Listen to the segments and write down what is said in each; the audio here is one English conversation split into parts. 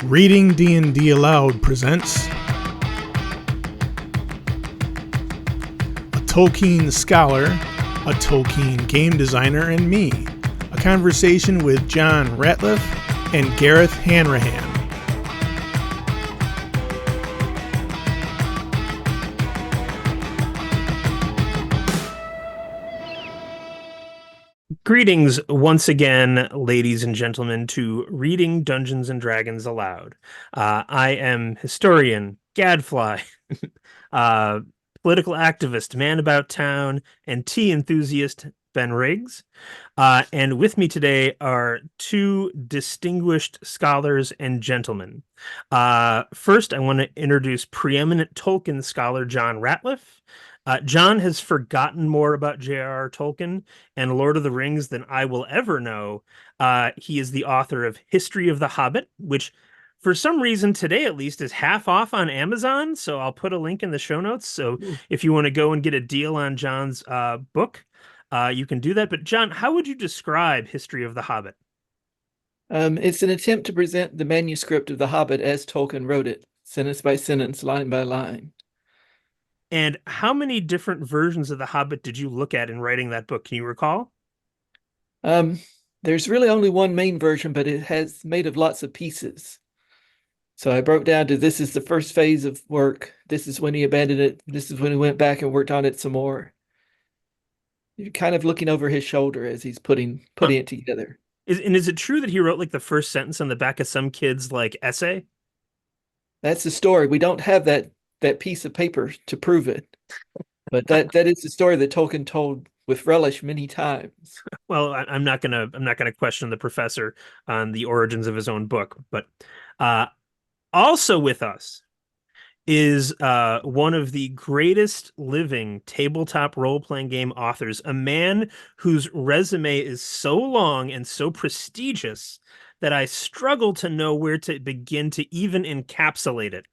Reading D&D Aloud presents a Tolkien scholar, a Tolkien game designer, and me. A conversation with John Rateliff and Gareth Hanrahan. Greetings once again, ladies and gentlemen, to Reading Dungeons and Dragons Aloud. I am historian, gadfly, uh, political activist, man about town, and tea enthusiast, Ben Riggs. And with me today are two distinguished scholars and gentlemen. First, I want to introduce preeminent Tolkien scholar John Rateliff. John has forgotten more about J.R.R. Tolkien and Lord of the Rings than I will ever know. He is the author of History of the Hobbit, which for some reason today at least is half off on Amazon. So I'll put a link in the show notes. So if you want to go and get a deal on John's book, you can do that. But John, how would you describe History of the Hobbit? It's an attempt to present the manuscript of The Hobbit as Tolkien wrote it, sentence by sentence, line by line. And how many different versions of The Hobbit did you look at in writing that book? Can you recall? There's really only one main version, but it has made of lots of pieces. So I broke down to this is the first phase of work. This is when he abandoned it. This is when he went back and worked on it some more. You're kind of looking over his shoulder as he's putting it together. Is it true that he wrote like the first sentence on the back of some kid's like essay? That's the story. We don't have that piece of paper to prove it. But that is the story that Tolkien told with relish many times. Well, I'm not gonna question the professor on the origins of his own book, but also with us is one of the greatest living tabletop role-playing game authors, a man whose resume is so long and so prestigious that I struggle to know where to begin to even encapsulate it.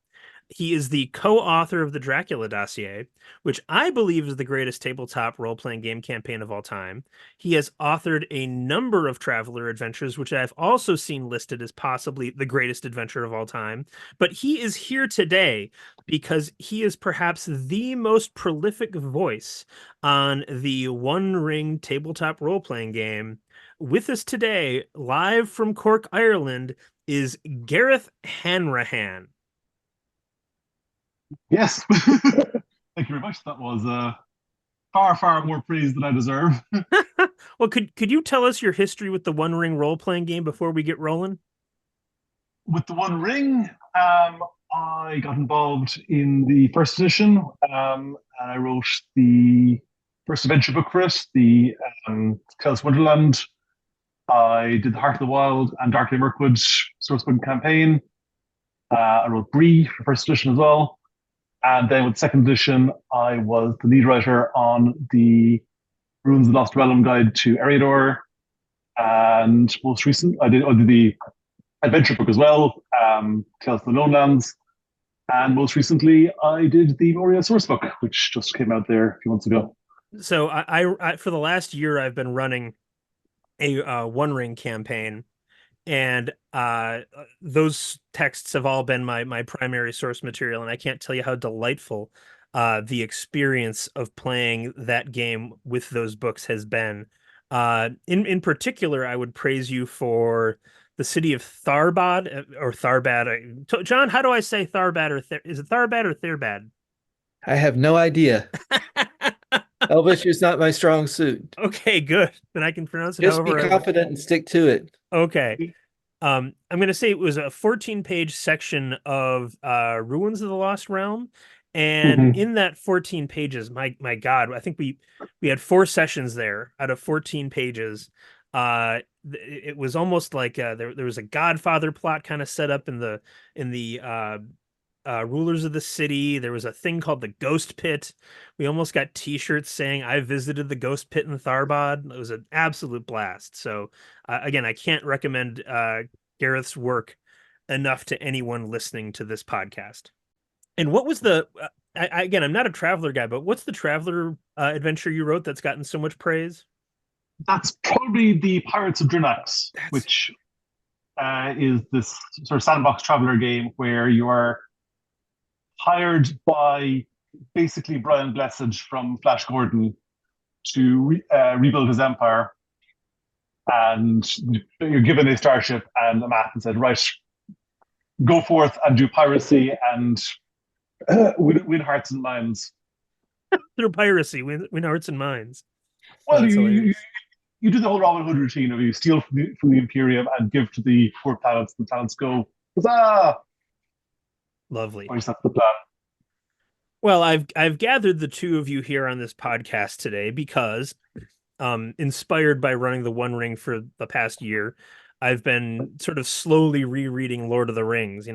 He is the co-author of the Dracula dossier, which I believe is the greatest tabletop role-playing game campaign of all time. He has authored a number of Traveler adventures, which I've also seen listed as possibly the greatest adventure of all time. But he is here today because he is perhaps the most prolific voice on the One Ring tabletop role-playing game. With us today, live from Cork, Ireland, is Gareth Hanrahan. Yes. Thank you very much. That was far, far more praise than I deserve. Well, could you tell us your history with the One Ring role-playing game before we get rolling? With the One Ring, I got involved in the first edition, and I wrote the first adventure book for it, the Chaos Wonderland. I did the Heart of the Wild and Darkly Mirkwood sourcebook campaign. I wrote Bree for first edition as well. And then with second edition, I was the lead writer on the Ruins of the Lost Realm Guide to Eriador. And most recent, I did the adventure book as well, Tales of the Lone Lands. And most recently, I did the Moria source book, which just came out there a few months ago. So I for the last year, I've been running a One Ring campaign. And those texts have all been my primary source material, and I can't tell you how delightful the experience of playing that game with those books has been. In particular, I would praise you for the city of Tharbad or Tharbad. John, how do I say Tharbad or is it Tharbad or Thirbad? I have no idea. Elvish is not my strong suit. Okay, good. Then I can pronounce it Just however be I confident and stick to it. Okay. I'm going to say it was a 14-page section of Ruins of the Lost Realm. And in that 14 pages, my God, I think we had 4 sessions there out of 14 pages. It was almost like there was a Godfather plot kind of set up in the rulers of the city. There was a thing called the Ghost Pit. We almost got T-shirts saying I visited the Ghost Pit in Tharbad. It was an absolute blast. So again, I can't recommend Gareth's work enough to anyone listening to this podcast. And what was the again, I'm not a Traveler guy, but what's the Traveler adventure you wrote that's gotten so much praise? That's probably the Pirates of Drinax, which is this sort of sandbox traveler game where you are hired by basically Brian Blessed from Flash Gordon to rebuild his empire. And you're given a starship and a map and said, right, go forth and do piracy and win hearts and minds. Through piracy, win hearts and minds. Well, oh, you do the whole Robin Hood routine of you steal from the Imperium and give to the poor planets. The planets go, huzzah! Lovely. That's the plan. Well, I've gathered the two of you here on this podcast today because, inspired by running the One Ring for the past year, I've been sort of slowly rereading Lord of the Rings,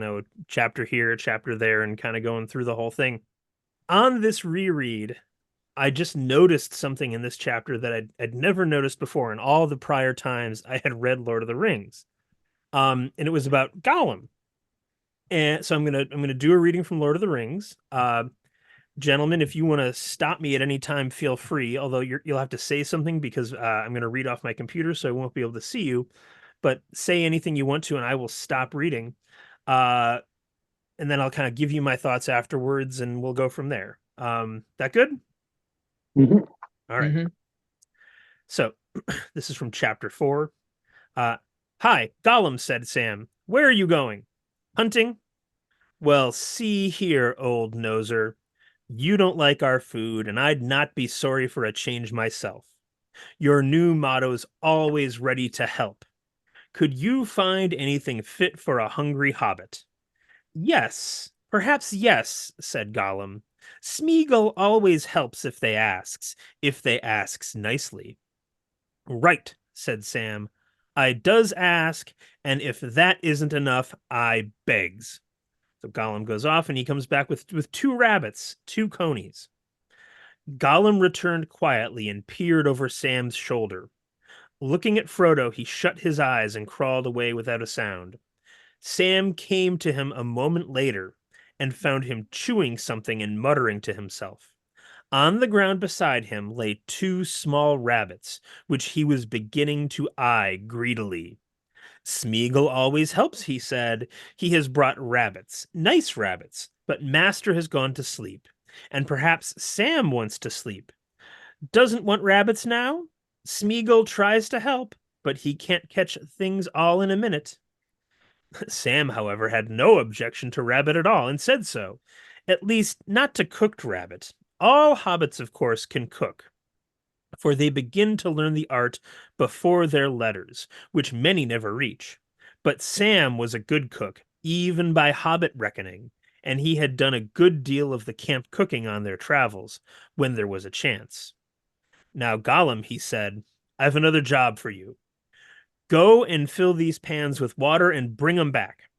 chapter here, chapter there, and kind of going through the whole thing. On this reread, I just noticed something in this chapter that I'd never noticed before in all the prior times I had read Lord of the Rings. And it was about Gollum. And so I'm gonna do a reading from Lord of the Rings. Gentlemen, if you want to stop me at any time, feel free. Although you'll have to say something because I'm going to read off my computer, so I won't be able to see you. But say anything you want to, and I will stop reading. And then I'll kind of give you my thoughts afterwards, and we'll go from there. That good? Mm-hmm. All right. Mm-hmm. So this is from chapter 4. Hi, Gollum, said Sam. Where are you going? Hunting? Well, see here, old noser. You don't like our food, and I'd not be sorry for a change myself. Your new motto's always ready to help. Could you find anything fit for a hungry hobbit? Yes, perhaps yes, said Gollum. Smeagol always helps if they asks nicely. Right, said Sam. I does ask, and if that isn't enough, I begs. So Gollum goes off, and he comes back with 2 rabbits, 2 conies. Gollum returned quietly and peered over Sam's shoulder. Looking at Frodo, he shut his eyes and crawled away without a sound. Sam came to him a moment later and found him chewing something and muttering to himself. On the ground beside him lay 2 small rabbits, which he was beginning to eye greedily. Smeagol always helps, he said. He has brought rabbits, nice rabbits, but Master has gone to sleep, and perhaps Sam wants to sleep. Doesn't want rabbits now? Smeagol tries to help, but he can't catch things all in a minute. Sam, however, had no objection to rabbit at all, and said so. At least, not to cooked rabbit. All hobbits, of course, can cook, for they begin to learn the art before their letters, which many never reach. But Sam was a good cook, even by hobbit reckoning, and he had done a good deal of the camp cooking on their travels, when there was a chance. Now, Gollum, he said, I've another job for you. Go and fill these pans with water and bring 'em back.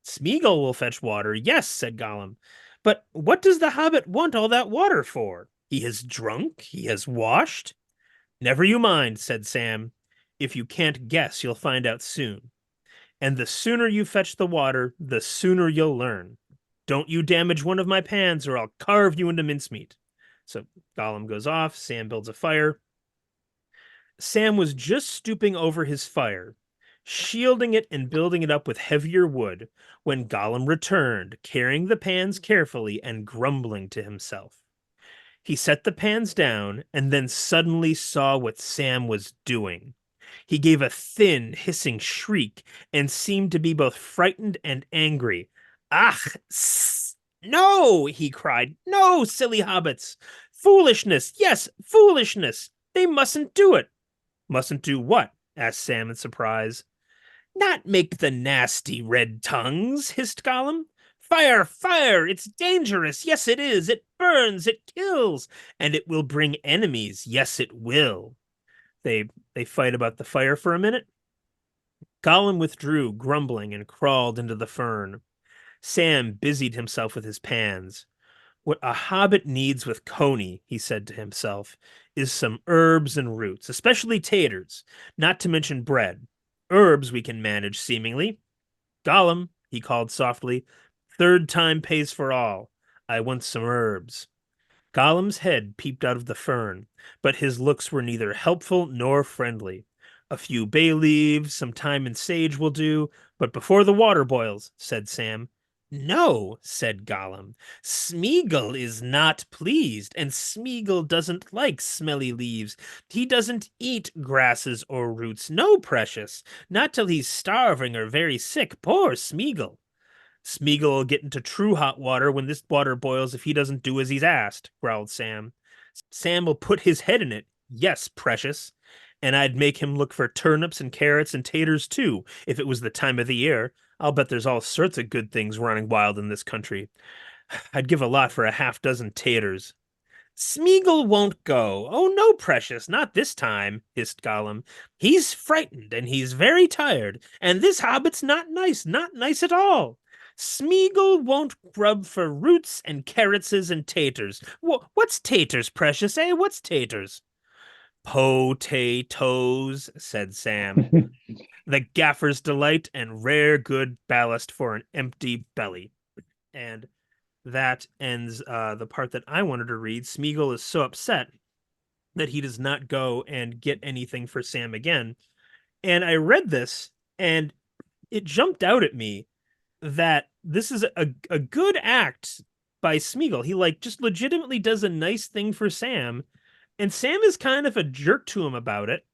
Smeagol will fetch water, yes, said Gollum. But what does the hobbit want all that water for? He has drunk, he has washed. Never you mind, said Sam. If you can't guess, you'll find out soon. And the sooner you fetch the water, the sooner you'll learn. Don't you damage one of my pans, or I'll carve you into mincemeat. So Gollum goes off, Sam builds a fire. Sam was just stooping over his fire, shielding it and building it up with heavier wood, when Gollum returned, carrying the pans carefully and grumbling to himself. He set the pans down and then suddenly saw what Sam was doing. He gave a thin, hissing shriek and seemed to be both frightened and angry. "Ach, no!" he cried. "No, silly hobbits! Foolishness! Yes, foolishness! They mustn't do it!" "Mustn't do what?" asked Sam in surprise. "Not make the nasty red tongues," hissed Gollum. "Fire, fire! It's dangerous! Yes, it is! It burns! It kills! And it will bring enemies! Yes, it will!" They fight about the fire for a minute. Gollum withdrew, grumbling, and crawled into the fern. Sam busied himself with his pans. "What a hobbit needs with Coney," he said to himself, "is some herbs and roots, especially taters, not to mention bread. Herbs we can manage, seemingly. Gollum," he called softly, "third time pays for all. I want some herbs." Gollum's head peeped out of the fern, but his looks were neither helpful nor friendly. A few bay leaves, some thyme and sage will do, but before the water boils, said Sam. No, said Gollum. Smeagol is not pleased, and Smeagol doesn't like smelly leaves. He doesn't eat grasses or roots. No, precious. Not till he's starving or very sick. Poor Smeagol. Smeagol will get into true hot water when this water boils if he doesn't do as he's asked, growled Sam. Sam will put his head in it. Yes, precious. And I'd make him look for turnips and carrots and taters too, if it was the time of the year. I'll bet there's all sorts of good things running wild in this country. I'd give a lot for a half-dozen taters. Smeagol won't go. Oh, no, precious, not this time, hissed Gollum. He's frightened, and he's very tired, and this hobbit's not nice at all. Smeagol won't grub for roots and carrotses and taters. What's taters, precious, eh? What's taters? Potatoes, said Sam. The gaffer's delight and rare good ballast for an empty belly. And that ends the part that I wanted to read. Smeagol is so upset that he does not go and get anything for Sam again. And I read this, and it jumped out at me that this is a good act by Smeagol. He like just legitimately does a nice thing for Sam, and Sam is kind of a jerk to him about it.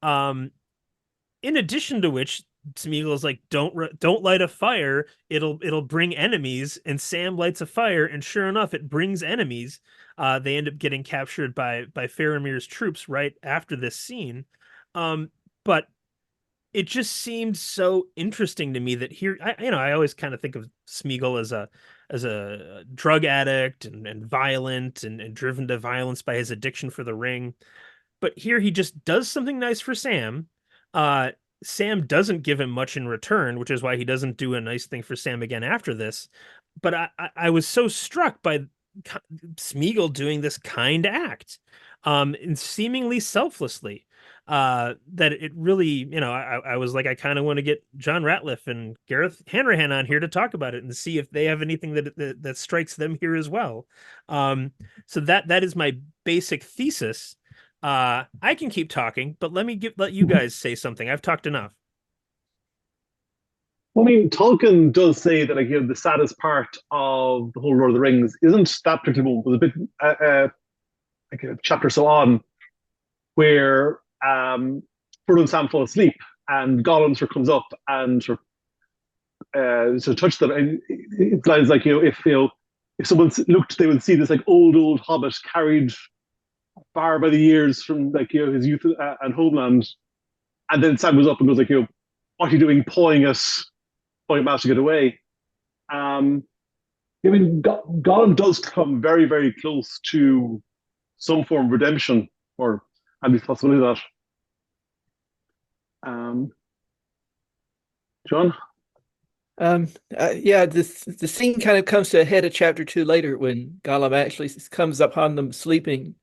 In addition to which, Smeagol's like, don't light a fire. It'll bring enemies. And Sam lights a fire, and sure enough, it brings enemies. They end up getting captured by Faramir's troops right after this scene. But it just seemed so interesting to me that here, I always kind of think of Smeagol as a drug addict and violent and driven to violence by his addiction for the ring. But here he just does something nice for Sam. Sam doesn't give him much in return, which is why he doesn't do a nice thing for Sam again after this. But I was so struck by Smeagol doing this kind act, and seemingly selflessly, that it really, I was like, I kind of want to get John Rateliff and Gareth Hanrahan on here to talk about it and see if they have anything that strikes them here as well. So that is my basic thesis. I can keep talking, but let you guys say something. I've talked enough. Well, I mean, Tolkien does say that the saddest part of the whole Lord of the Rings isn't that particular moment, but a bit like a chapter so on where Frodo and Sam fall asleep, and Gollum sort of comes up and sort of touches them, and it's like if someone looked, they would see this like old hobbit carried far by the years from his youth and homeland, and then Sam goes up and goes like, what are you doing, pawing Master to get away? I mean, Gollum does come very, very close to some form of redemption, or at least possibility of that. John? Yeah, the scene kind of comes to a head of chapter 2 later when Gollum actually comes upon them sleeping.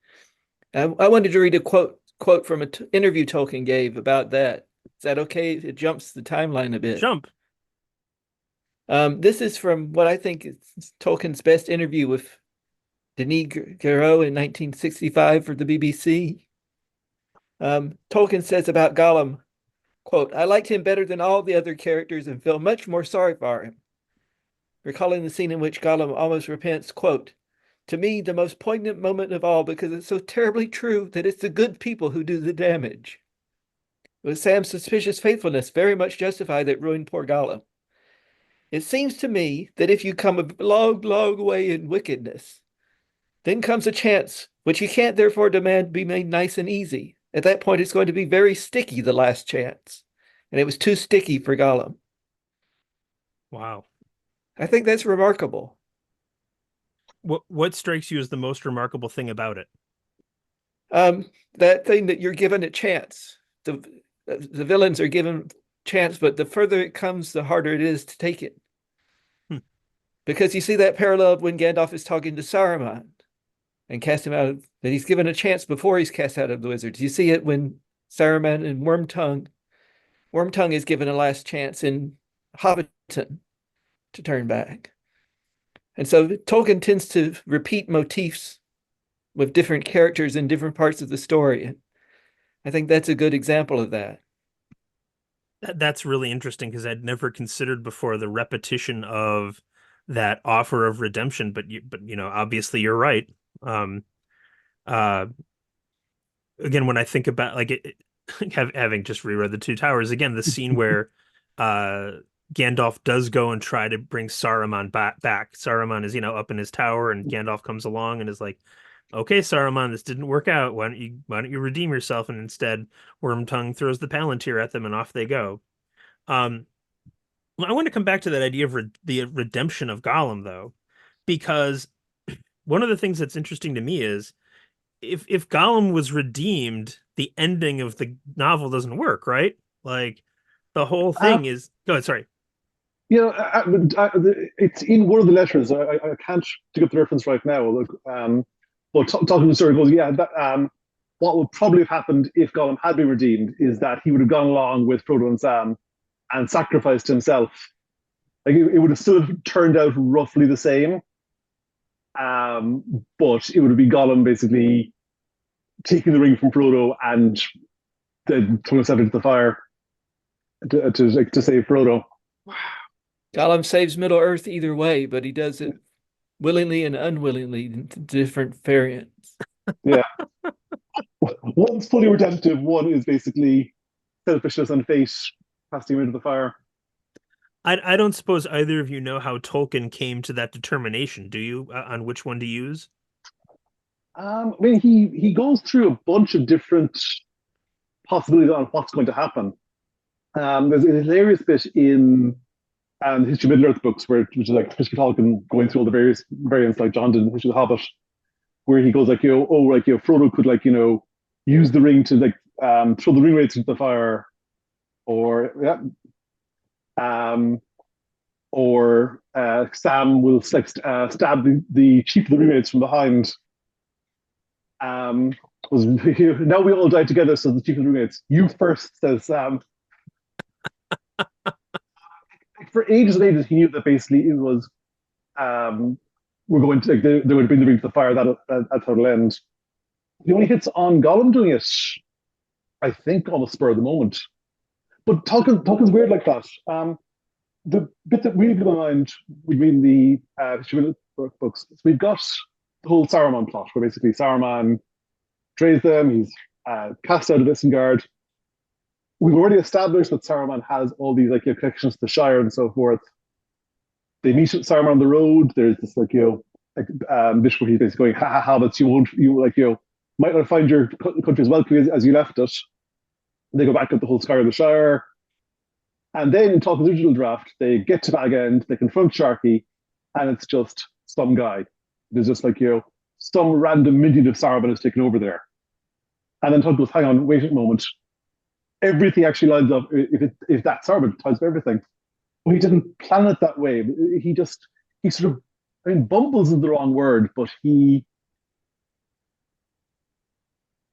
I wanted to read a quote from an interview Tolkien gave about that. Is that okay? It jumps the timeline a bit. Jump. This is from what I think is Tolkien's best interview with Denis Giraud in 1965 for the BBC. Tolkien says about Gollum, quote, I liked him better than all the other characters and feel much more sorry for him. Recalling the scene in which Gollum almost repents, quote, to me, the most poignant moment of all because it's so terribly true that it's the good people who do the damage. It was Sam's suspicious faithfulness very much justified that ruined poor Gollum. It seems to me that if you come a long, long way in wickedness, then comes a chance which you can't therefore demand be made nice and easy. At that point, it's going to be very sticky, the last chance. And it was too sticky for Gollum. Wow. I think that's remarkable. What strikes you as the most remarkable thing about it? That thing that you're given a chance. The villains are given chance, but the further it comes, the harder it is to take it. Because you see that parallel when Gandalf is talking to Saruman and cast him out, that he's given a chance before he's cast out of the wizards. You see it when Saruman and Wormtongue is given a last chance in Hobbiton to turn back. And so Tolkien tends to repeat motifs with different characters in different parts of the story. I think that's a good example of that. That's really interesting because I'd never considered before the repetition of that offer of redemption. But obviously you're right. Um, uh, again, when I think about like having just reread The Two Towers again, the scene where uh Gandalf does go and try to bring Saruman back. Saruman is, up in his tower, and Gandalf comes along and is like, "Okay, Saruman, this didn't work out. Why don't you redeem yourself?" And instead, Wormtongue throws the Palantir at them, and off they go. Um, well, I want to come back to that idea of the redemption of Gollum, though, because one of the things that's interesting to me is if Gollum was redeemed, the ending of the novel doesn't work, right? Like the whole thing is. Go ahead, sorry. It's in one of the letters. I can't dig up the reference right now. Look, but talking the story goes, what would probably have happened if Gollum had been redeemed is that he would have gone along with Frodo and Sam and sacrificed himself. Like it would have still turned out roughly the same, but it would have been Gollum basically taking the ring from Frodo and then throwing himself into the fire to save Frodo. Gollum saves Middle Earth either way, but he does it willingly and unwillingly in different variants. Yeah. One's fully redemptive, one is basically selfishness and fate casting him into the fire. I don't suppose either of you know how Tolkien came to that determination, do you? On which one to use? I mean, he goes through a bunch of different possibilities on what's going to happen. There's a hilarious bit in the History of Middle Earth books, which is like Christopher Tolkien going through all the various variants, like John did in the History of the Hobbit, where he goes like, Frodo could use the ring to throw the ring wraiths into the fire, or Sam will stab the chief of the ring wraiths from behind. Now we all die together, so the chief of the ring wraiths, you first, says Sam. For ages and ages, he knew that basically it was we're going to they would bring the ring to the fire. That's how it'll end. He only hits on Gollum doing it, I think, on the spur of the moment. But Tolkien's weird like that. The bit that really blew my mind, we read the History of books, so we've got the whole Saruman plot, where basically Saruman betrays them. He's cast out of Isengard. We've already established that Saruman has all these connections to the Shire and so forth. They meet Saruman on the road. There's this bit where he's basically going, "Ha ha ha! But you might not find your country as welcome as you left it." And they go back up the whole sky of the Shire, and then in Tolkien's original draft, they get to Bag End, they confront Sharky, and it's just some guy. There's just some random minion of Saruman has taken over there, and then Tolkien goes, "Hang on, wait a moment." Everything actually lines up if that's Saruman, ties up everything. Well, he didn't plan it that way. He sort of, I mean, bumbles is the wrong word, but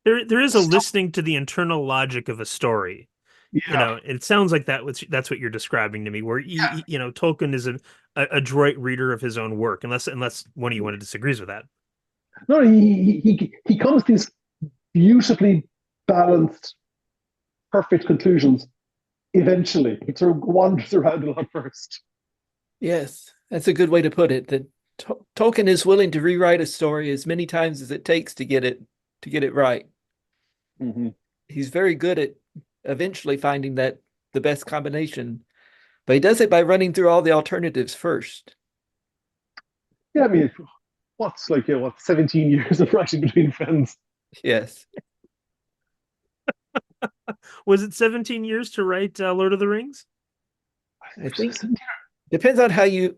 There is a listening to the internal logic of a story. yeah. It sounds like that's what you're describing to me, where Tolkien is an adroit reader of his own work, unless one of you disagrees with that. No, he comes to these beautifully balanced, perfect conclusions eventually. It sort of wanders around a lot first. Yes, that's a good way to put it. That Tolkien is willing to rewrite a story as many times as it takes to get it right. Mm-hmm. He's very good at eventually finding the best combination, but he does it by running through all the alternatives first. Yeah, I mean, what's 17 years of writing between friends? Yes. Was it 17 years to write Lord of the Rings? I think depends on how you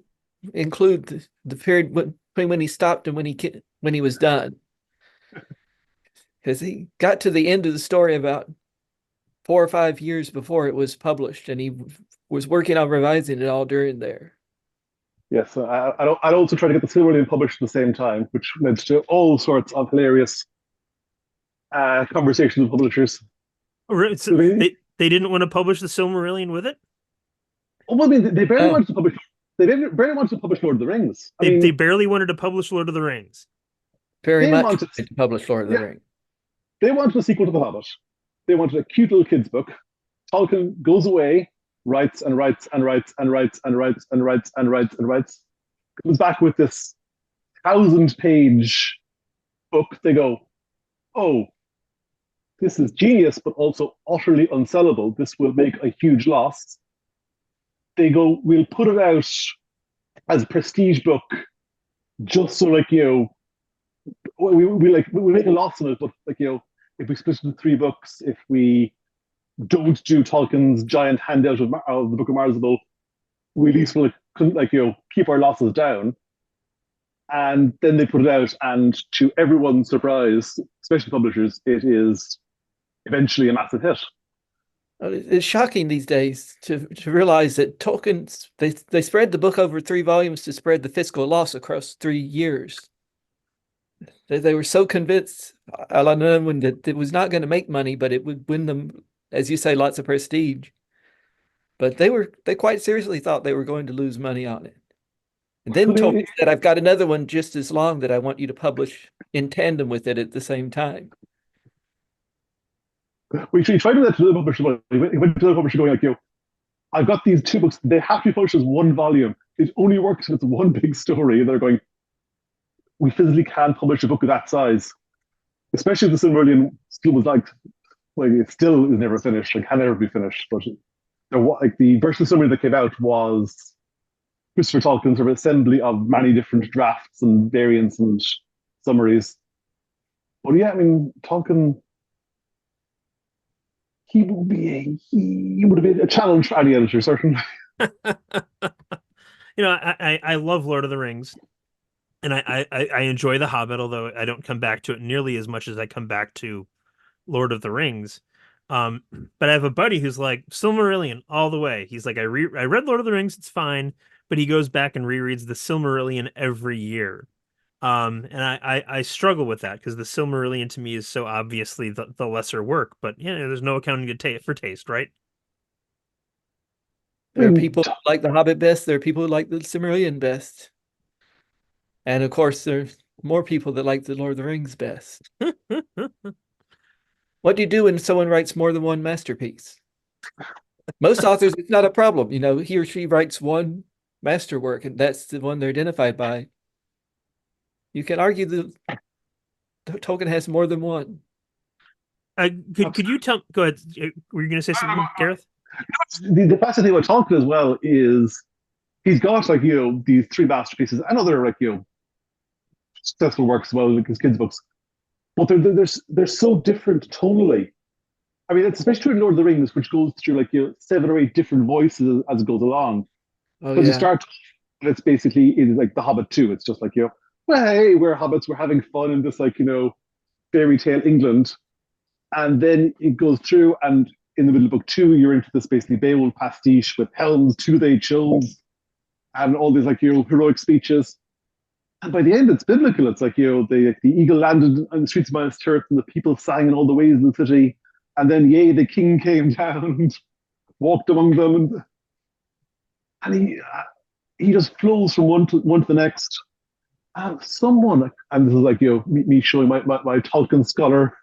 include the period between when he stopped and when he was done. Because he got to the end of the story about 4 or 5 years before it was published, and he was working on revising it all during there. Yes, I'd also try to get the Silmarillion published at the same time, which led to all sorts of hilarious conversations with publishers. So they didn't want to publish the Silmarillion with it? Well, I mean, they barely wanted to publish. They barely wanted to publish Lord of the Rings. They barely wanted to publish Lord of the Rings. Very much wanted to publish Lord of the Rings. They wanted a sequel to The Hobbit. They wanted a cute little kids book Tolkien goes away, writes and writes and writes and writes and writes and writes and writes and writes, comes back with this 1,000-page book. They go, oh, this is genius, but also utterly unsellable. This will make a huge loss. They go, we'll put it out as a prestige book, just so we make a loss on it, but if we split it into 3 books, if we don't do Tolkien's giant handout of the Book of Marzabul, we at least will keep our losses down. And then they put it out, and to everyone's surprise, especially publishers, it is eventually a massive hit. It's shocking these days to realize that Tolkien, they spread the book over 3 volumes to spread the fiscal loss across 3 years. They were so convinced, Alan that it was not going to make money, but it would win them, as you say, lots of prestige. But they quite seriously thought they were going to lose money on it. And then Tolkien said, I've got another one just as long that I want you to publish in tandem with it at the same time. We tried to do that to the publisher. He went to the publisher going I've got these 2 books. They have to be published as 1 volume. It only works if it's one big story. And they're going, we physically can't publish a book of that size. Especially the Silmarillion still was it still is never finished and can never be finished. But the version of Silmarillion that came out was Christopher Tolkien's sort of assembly of many different drafts and variants and summaries. But yeah, I mean, Tolkien, he would have been a challenge for any editor, certainly. I love Lord of the Rings, and I enjoy The Hobbit, although I don't come back to it nearly as much as I come back to Lord of the Rings. But I have a buddy who's like Silmarillion all the way. He's like, I read Lord of the Rings, it's fine, but he goes back and rereads the Silmarillion every year. And I struggle with that because the Silmarillion to me is so obviously the lesser work, but there's no accounting for taste, right? There are people who like the Hobbit best. There are people who like the Silmarillion best. And of course, there's more people that like the Lord of the Rings best. What do you do when someone writes more than one masterpiece? Most authors, it's not a problem. He or she writes one masterwork, and that's the one they're identified by. You can argue that Tolkien has more than one. Could you tell? Go ahead. Were you going to say something, Gareth? The fascinating thing about Tolkien as well is he's got these 3 masterpieces and other successful works as well, like his kids' books, but they're so different tonally. I mean, it's especially true in Lord of the Rings, which goes through 7 or 8 different voices as it goes along. But you start, it's basically it is like The Hobbit 2. It's just well, hey, we're hobbits, we're having fun in this fairy tale England, and then it goes through, and in the middle of book 2, you're into this basically Beowulf pastiche with helms, two they chose, and all these heroic speeches. And by the end, it's biblical. It's the eagle landed on the streets of Minas Tirith, and the people sang in all the ways of the city. And then, yea, the king came down and walked among them, and he just flows from one to the next. And someone, and this is me showing my Tolkien scholar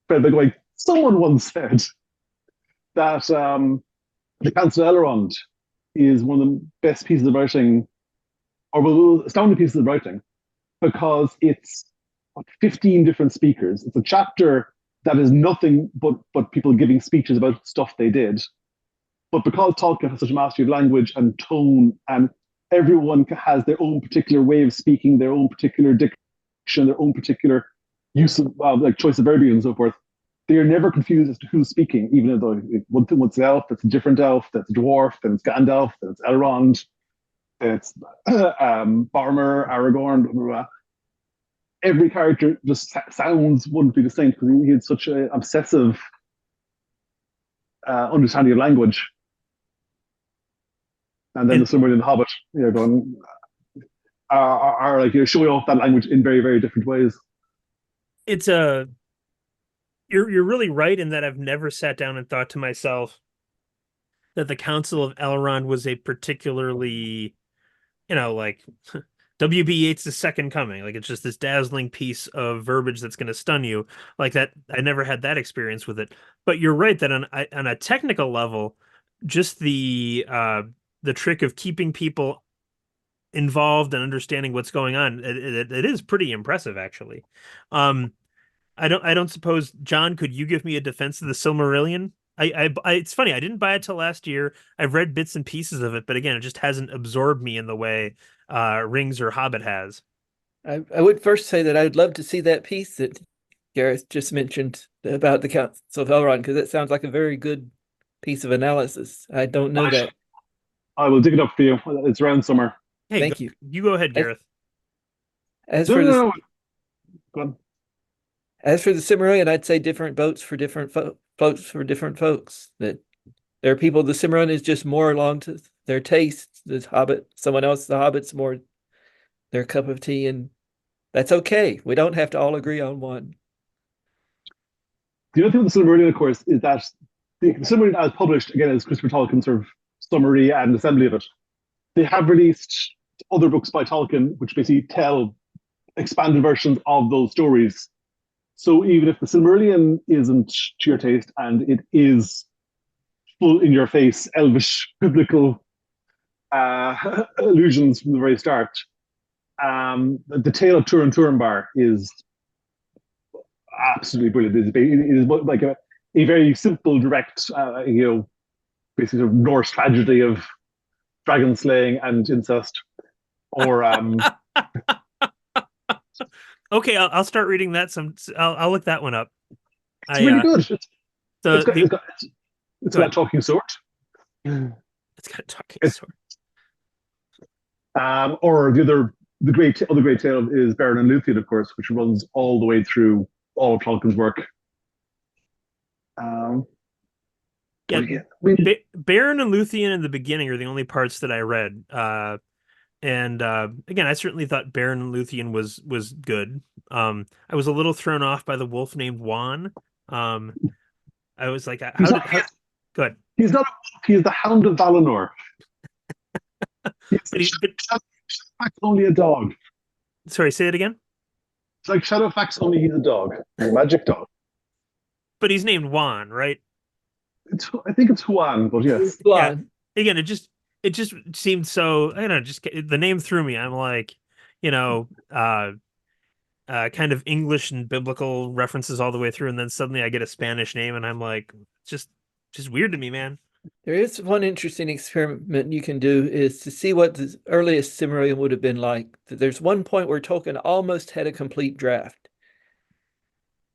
friend, going, someone once said that the Council of Elrond is one of the best pieces of writing, or astounding pieces of writing, because it's 15 different speakers. It's a chapter that is nothing but people giving speeches about stuff they did. But because Tolkien has such a mastery of language and tone, and everyone has their own particular way of speaking, their own particular diction, their own particular use of choice of verbiage and so forth, they are never confused as to who's speaking, even though one's elf, that's a different elf, that's a dwarf, then it's Gandalf, then it's Elrond, it's Boromir, Aragorn, blah, blah, blah. Every character just sounds wonderfully distinct because he had such an obsessive understanding of language. And then the Silmarillion and the Hobbit, are showing off that language in very, very different ways. It's you're really right in that I've never sat down and thought to myself that the Council of Elrond was a particularly, WB Yeats' Second Coming. Like it's just this dazzling piece of verbiage that's going to stun you. Like that, I never had that experience with it. But you're right that on a technical level, just the trick of keeping people involved and understanding what's going on, it is pretty impressive, actually. Um, I don't suppose, John, could you give me a defense of the Silmarillion? It's funny, I didn't buy it till last year. I've read bits and pieces of it, but again, it just hasn't absorbed me in the way Rings or Hobbit has. I would first say that I would love to see that piece that Gareth just mentioned about the Council of Elrond, because it sounds like a very good piece of analysis. I don't know that. I will dig it up for you. It's around summer. Hey, Thank you. You go ahead, Gareth. As No, for no, the no. Go on. as for the Cimmerian, I'd say different boats for different boats for different folks. That there are people, the Cimmerian is just more along to their taste. The Hobbit, someone else, the Hobbit's more their cup of tea, and that's okay. We don't have to all agree on one. The other thing with the Silmarillion, of course, is that the Silmarillion, as published, again, is Christopher Tolkien's sort of summary and assembly of it. They have released other books by Tolkien, which basically tell expanded versions of those stories. So even if the Silmarillion isn't to your taste and it is full in your face, elvish, biblical allusions from the very start, the tale of Turin Turambar is absolutely brilliant. It is like a very simple, direct, basically sort of Norse tragedy of dragon slaying and incest. Or Okay, I'll start reading that. I'll look that one up. It's really good. It's got a talking sword. It's got a talking sword. Or the other great tale is Beren and Luthien, of course, which runs all the way through all of Tolkien's work. Beren and Luthien in the beginning are the only parts that I read. And again, I certainly thought Beren and Luthien was good. I was a little thrown off by the wolf named Juan. I was like, go ahead. He's not a wolf, he's the Hound of Valinor. He's only a dog. Sorry, say it again? It's like Shadowfax, only he's a dog. A magic dog. But he's named Juan, right? I think it's Juan, but yes. Yeah. Again, it just seemed so, I don't know, just the name threw me. I'm like, kind of English and biblical references all the way through, and then suddenly I get a Spanish name, and I'm like, just weird to me, man. There is one interesting experiment you can do is to see what the earliest Silmarillion would have been like. There's one point where Tolkien almost had a complete draft.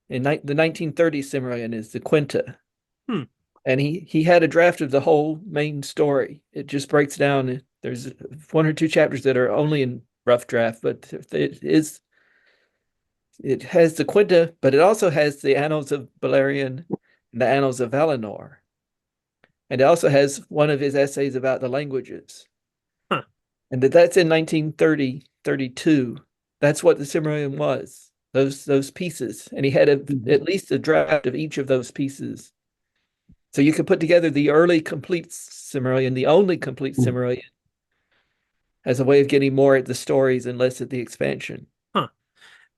In the 1930s Silmarillion is the Quinta. And he had a draft of the whole main story. It just breaks down. There's one or two chapters that are only in rough draft, but it has the Quinta, but it also has the Annals of Beleriand and the Annals of Valinor. And it also has one of his essays about the languages. And that's in 1930, 32. That's what the Silmarillion was, those pieces. And he had at least a draft of each of those pieces. So you could put together the early complete Silmarillion, the only complete Silmarillion, as a way of getting more at the stories and less at the expansion.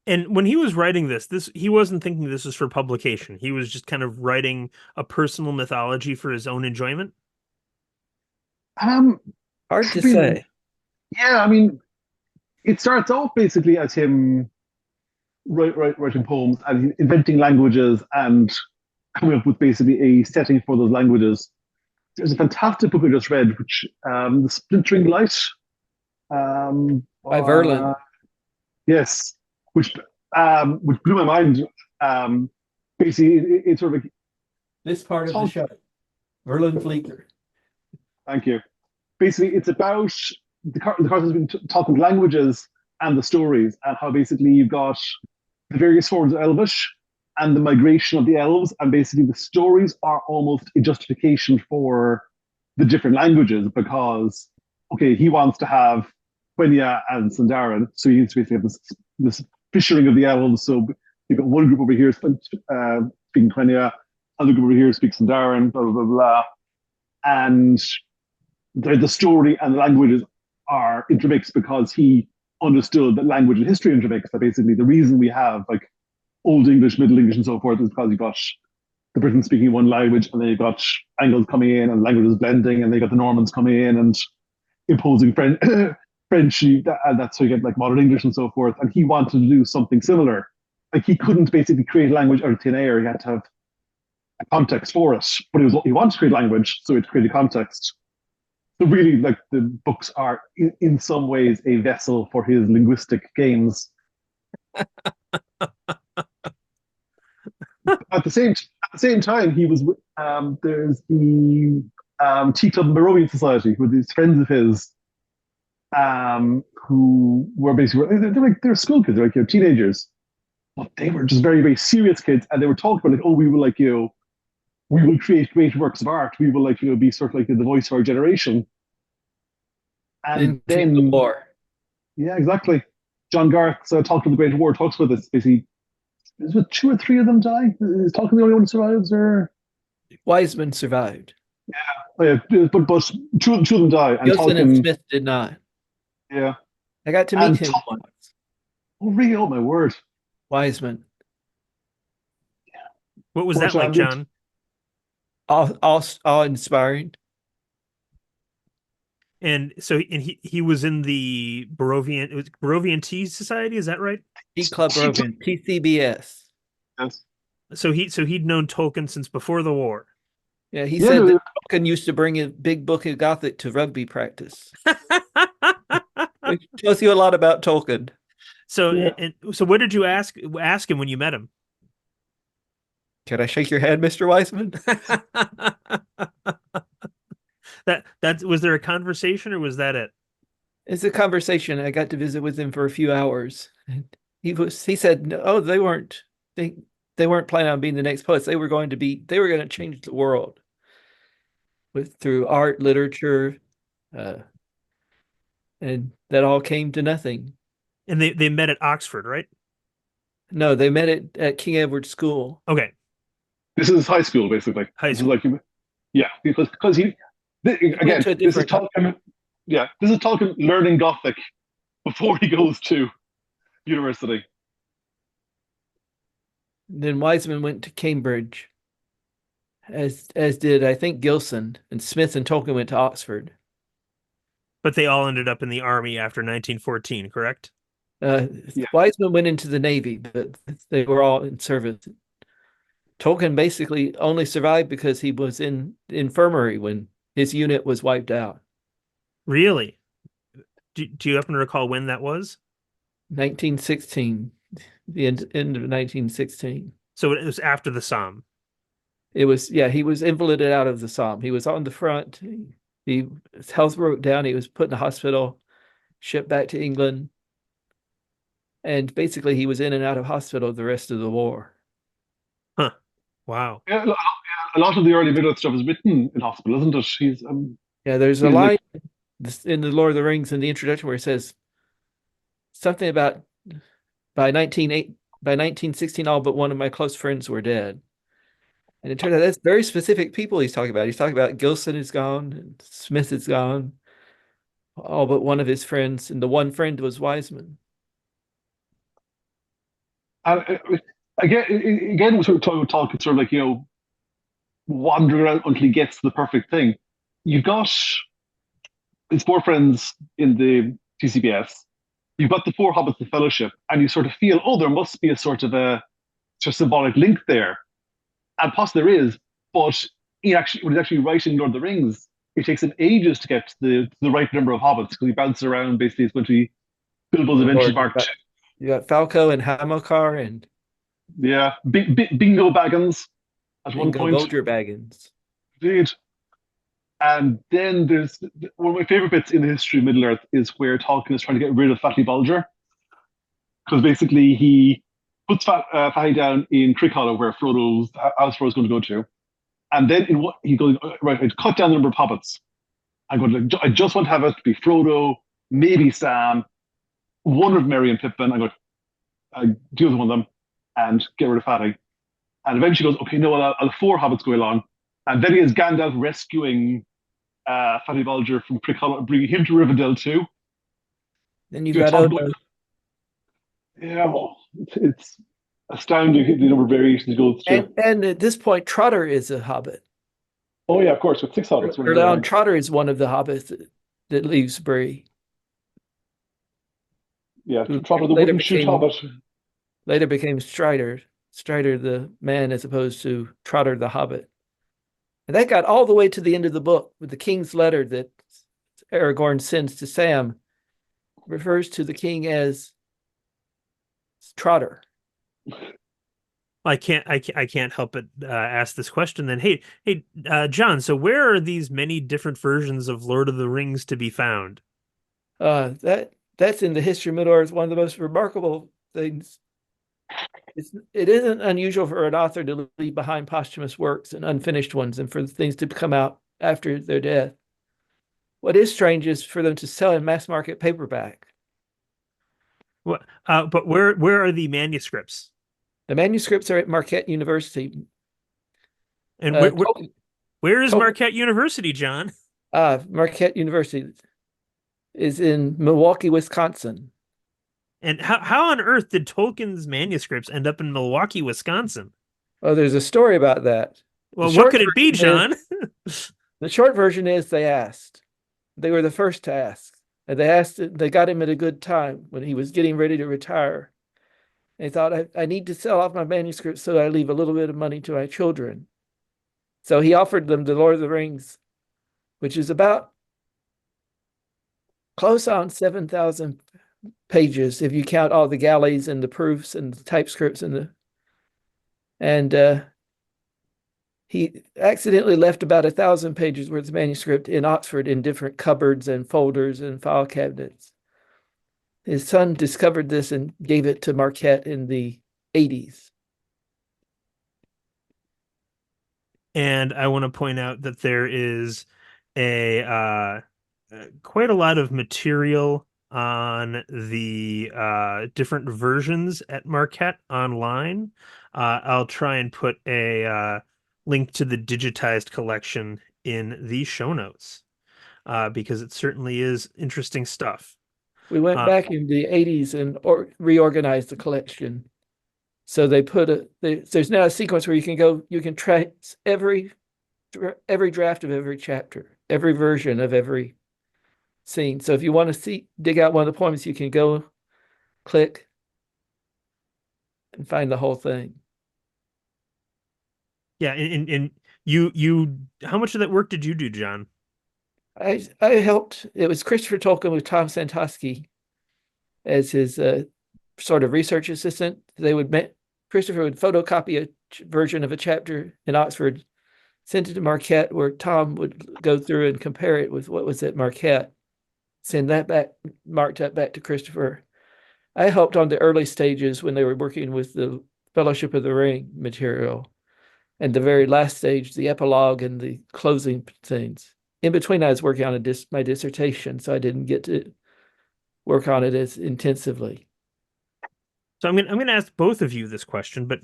And when he was writing this he wasn't thinking this was for publication. He was just kind of writing a personal mythology for his own enjoyment. Hard to say. Yeah, I mean, it starts off basically as him writing poems and inventing languages and coming up with basically a setting for those languages. There's a fantastic book I just read, which The Splintering Light. By Verlin. Yes. Which blew my mind. Basically, it's sort of like this part of the show. Verlin Fleeker. Thank you. Basically, it's about the cards has been talking languages and the stories, and how basically you've got the various forms of Elvish and the migration of the elves, and basically the stories are almost a justification for the different languages, because okay, he wants to have Quenya and Sindarin, so he needs to basically have this fishering of the elves. So you've got one group over here speaking Quenya, other group over here speaks Sindarin, blah, blah, blah, blah. And the story and the languages are intermixed because he understood that language and history intermix. That basically the reason we have like Old English, Middle English, and so forth is because you've got the Britons speaking one language, and then you've got Angles coming in, and languages blending, and then you got the Normans coming in and imposing French. French, and that's how you get like modern English and so forth. And he wanted to do something similar. Like he couldn't basically create language out of thin air. He had to have a context for it. But he wanted to create language, so he had to create a context. So really, like the books are in some ways a vessel for his linguistic games. At the same time, he was there's the Tea Club Moravian Society with these friends of his who were basically they're school kids, they're like teenagers, but they were just very very serious kids, and they were talking about like, oh, we will like we will create great works of art, we will like be sort of like the voice of our generation, and then the war. Yeah, exactly. John Garth Tolkien the Great War talks about this. Basically, is it 2 or 3 of them die? Is Tolkien the only one who survives, or Wiseman survived? Yeah, but two of them die, and Gilson Tolkien and Smith did not. Yeah, I got to meet him once. Oh, really? Oh, my word. Wiseman. What was that like, John? All inspiring. And so, he was in the Barovian Tea Society, is that right? Tea Club Barovian, TCBS. Yes. So he'd known Tolkien since before the war. Yeah, he said that Tolkien used to bring a big book of Gothic to rugby practice. It tells you a lot about Tolkien. So, so what did you ask him when you met him? Can I shake your hand, Mr. Wiseman? that was there a conversation, or was that it? It's a conversation. I got to visit with him for a few hours. He said, no, they weren't planning on being the next poets. They were going to change the world through art, literature, and that all came to nothing. And they met at Oxford, right? No, they met at King Edward School. Okay. This is high school, basically. High school. Because he again, this is Tolkien. Yeah, this is Tolkien learning Gothic before he goes to university. Then Wiseman went to Cambridge, as did I think Gilson, and Smith and Tolkien went to Oxford. But they all ended up in the army after 1914, correct? Wiseman went into the Navy, but they were all in service. Tolkien basically only survived because he was in the infirmary when his unit was wiped out. Really? Do you happen to recall when that was? 1916, the end of 1916. So it was after the Somme. It was, he was invalided out of the Somme. He was on the front. His health broke down. He was put in the hospital, shipped back to England. And basically he was in and out of hospital the rest of the war. Huh. Wow. Yeah, a lot of the early Middle stuff is written in hospital, isn't it? He's there's a line in the Lord of the Rings in the introduction where it says something about by 1916 all but one of my close friends were dead. And it turns out that's very specific people he's talking about. He's talking about Gilson is gone, and Smith is gone, all but one of his friends, and the one friend was Wiseman. Again, we're sort of talking about Tolkien, sort of like, wandering around until he gets the perfect thing. You've got his 4 friends in the TCBS. You've got the 4 hobbits of Fellowship, and you sort of feel, there must be a sort of a symbolic link there. And possibly there is, but when he's actually writing Lord of the Rings, it takes him ages to get the right number of hobbits, because he bounces around. Basically, it's going to be Bilbo's Adventures Mark II. You got Falco and Hamilcar and Bingo Baggins at one point. Bulger Baggins. Indeed. And then there's one of my favorite bits in the history of Middle Earth is where Tolkien is trying to get rid of Fatty Bulger, because basically he puts Fatty down in Crickhollow, where Frodo's house Frodo's going to go to, and then he goes, right, I'd cut down the number of hobbits. I just want to have it to be Frodo, maybe Sam, one of Merry and Pippin. I deal with one of them and get rid of Fatty. And eventually goes, okay, no, I'll have 4 hobbits go along. And then he has Gandalf rescuing Fatty Bulger from Crickhollow and bringing him to Rivendell too. Then you've Do a got top Odo. Yeah, well, it's astounding the number of variations it goes through. And at this point, Trotter is a hobbit. Oh yeah, of course, with 6 hobbits. Early on, Trotter is one of the hobbits that leaves Bree. Yeah, Trotter the wooden shoot hobbit. Later became Strider the man, as opposed to Trotter the hobbit. And that got all the way to the end of the book with the king's letter that Aragorn sends to Sam, refers to the king as Trotter. I can't help but ask this question then. Hey, John. So where are these many different versions of Lord of the Rings to be found? That's in the history of Middle Earth. One of the most remarkable things. It isn't unusual for an author to leave behind posthumous works and unfinished ones, and for things to come out after their death. What is strange is for them to sell in mass market paperback. But where are the manuscripts? The manuscripts are at Marquette University. And where is Marquette University, John? Marquette University is in Milwaukee, Wisconsin. And how on earth did Tolkien's manuscripts end up in Milwaukee, Wisconsin? Oh, there's a story about that. Well, what could it be, John? The short version is they asked. They were the first to ask. And they got him at a good time when he was getting ready to retire. And he thought, I need to sell off my manuscripts so I leave a little bit of money to my children. So he offered them the Lord of the Rings, which is about close on 7,000 pages if you count all the galleys and the proofs and the typescripts and he accidentally left about 1,000 pages worth of manuscript in Oxford in different cupboards and folders and file cabinets. His son discovered this and gave it to Marquette in the 80s. And I want to point out that there is a quite a lot of material on the different versions at Marquette online. I'll try and put a link to the digitized collection in the show notes because it certainly is interesting stuff. We went back in the 80s and reorganized the collection. So they put there's now a sequence where you can trace every draft of every chapter, every version of every scene. So if you want to dig out one of the poems, you can go click and find the whole thing. Yeah, and you how much of that work did you do, John? I helped. It was Christopher Tolkien with Tom Santosky as his sort of research assistant. Christopher would photocopy a version of a chapter in Oxford, send it to Marquette, where Tom would go through and compare it with what was at Marquette, send that back, mark that back to Christopher. I helped on the early stages when they were working with the Fellowship of the Ring material, and the very last stage, the epilogue and the closing things. In between, I was working on my dissertation, so I didn't get to work on it as intensively. So I'm going to ask both of you this question, but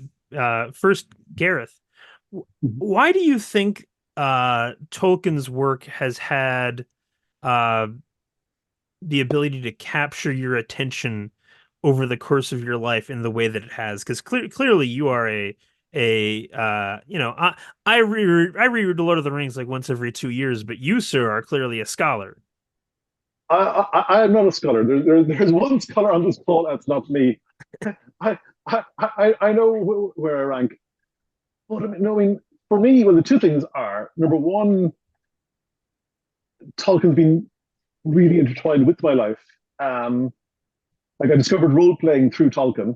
first, Gareth, why do you think Tolkien's work has had the ability to capture your attention over the course of your life in the way that it has? Because clearly you are I reread The Lord of the Rings like once every 2 years, but you, sir, are clearly a scholar. I am not a scholar. There's one scholar on this call. That's not me. I know where I rank. But for me, well, the two things are, number one, Tolkien's been really intertwined with my life. Like I discovered role playing through Tolkien.